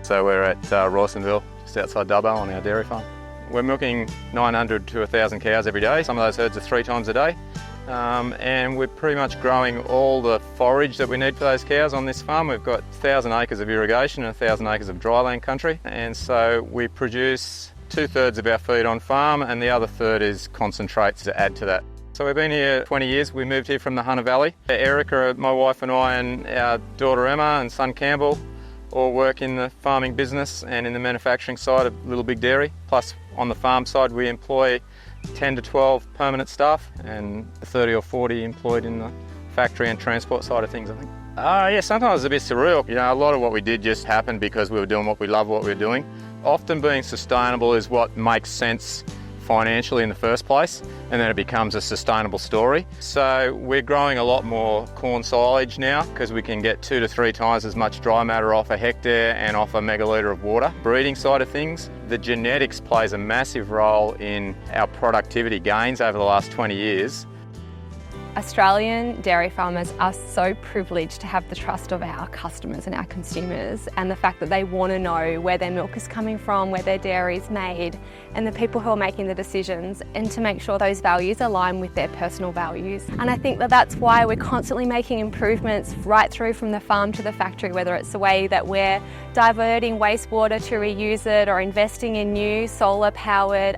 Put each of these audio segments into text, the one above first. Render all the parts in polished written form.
So we're at Rawsonville, just outside Dubbo on our dairy farm. We're milking 900 to 1,000 cows every day. Some of those herds are 3 times a day. And we're pretty much growing all the forage that we need for those cows on this farm. We've got 1,000 acres of irrigation and 1,000 acres of dryland country. And so we produce 2/3 of our feed on farm, and the other third is concentrates to add to that. So we've been here 20 years. We moved here from the Hunter Valley. Erica, my wife and I, and our daughter Emma and son Campbell all work in the farming business and in the manufacturing side of Little Big Dairy. Plus on the farm side we employ 10 to 12 permanent staff and 30 or 40 employed in the factory and transport side of things, I think. Yeah, sometimes it's a bit surreal. You know, a lot of what we did just happened because we were doing what we love, what we were doing. Often being sustainable is what makes sense financially in the first place, and then it becomes a sustainable story. So we're growing a lot more corn silage now because we can get 2 to 3 times as much dry matter off a hectare and off a megalitre of water. Breeding side of things, the genetics plays a massive role in our productivity gains over the last 20 years. Australian dairy farmers are so privileged to have the trust of our customers and our consumers, and the fact that they want to know where their milk is coming from, where their dairy is made, and the people who are making the decisions, and to make sure those values align with their personal values. And I think that that's why we're constantly making improvements right through from the farm to the factory, whether it's the way that we're diverting wastewater to reuse it, or investing in new solar-powered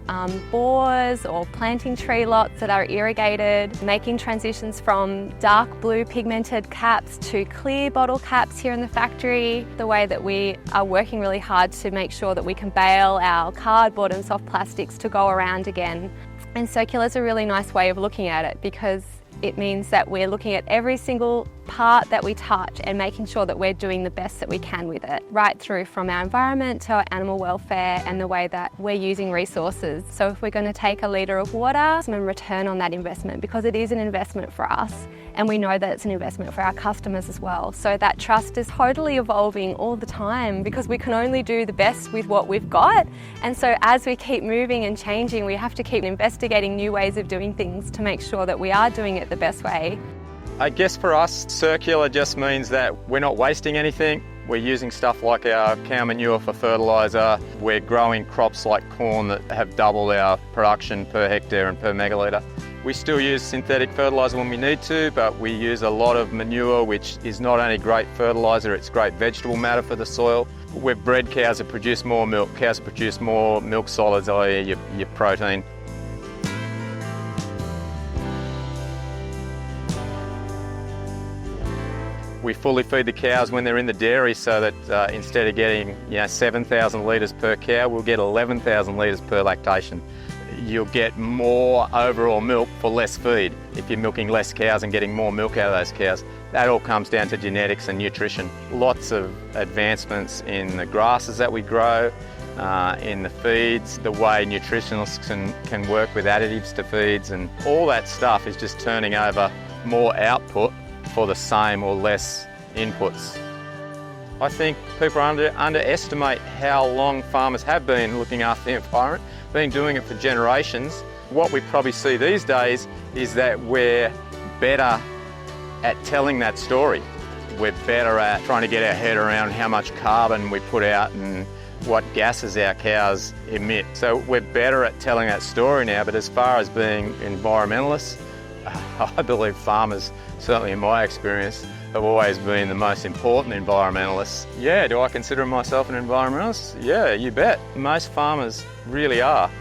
bores, or planting tree lots that are irrigated, making transitions from dark blue pigmented caps to clear bottle caps here in the factory, the way that we are working really hard to make sure that we can bale our cardboard and soft plastics to go around again. And circular is a really nice way of looking at it, because it means that we're looking at every single part that we touch and making sure that we're doing the best that we can with it, right through from our environment to our animal welfare and the way that we're using resources. So if we're going to take a litre of water, some return on that investment, because it is an investment for us, and we know that it's an investment for our customers as well. So that trust is totally evolving all the time, because we can only do the best with what we've got. And so as we keep moving and changing, we have to keep investigating new ways of doing things to make sure that we are doing it the best way. I guess for us, circular just means that we're not wasting anything. We're using stuff like our cow manure for fertiliser. We're growing crops like corn that have doubled our production per hectare and per megalitre. We still use synthetic fertiliser when we need to, but we use a lot of manure, which is not only great fertiliser, it's great vegetable matter for the soil. We've bred cows that produce more milk. Cows that produce more milk solids, i.e. your protein. We fully feed the cows when they're in the dairy, so that instead of getting 7,000 litres per cow, we'll get 11,000 litres per lactation. You'll get more overall milk for less feed if you're milking less cows and getting more milk out of those cows. That all comes down to genetics and nutrition. Lots of advancements in the grasses that we grow, in the feeds, the way nutritionists can work with additives to feeds, and all that stuff is just turning over more output for the same or less inputs. I think people underestimate how long farmers have been looking after the environment, been doing it for generations. What we probably see these days is that we're better at telling that story. We're better at trying to get our head around how much carbon we put out and what gases our cows emit. So we're better at telling that story now, but as far as being environmentalists, I believe farmers, certainly in my experience, have always been the most important environmentalists. Yeah, do I consider myself an environmentalist? Yeah, you bet. Most farmers really are.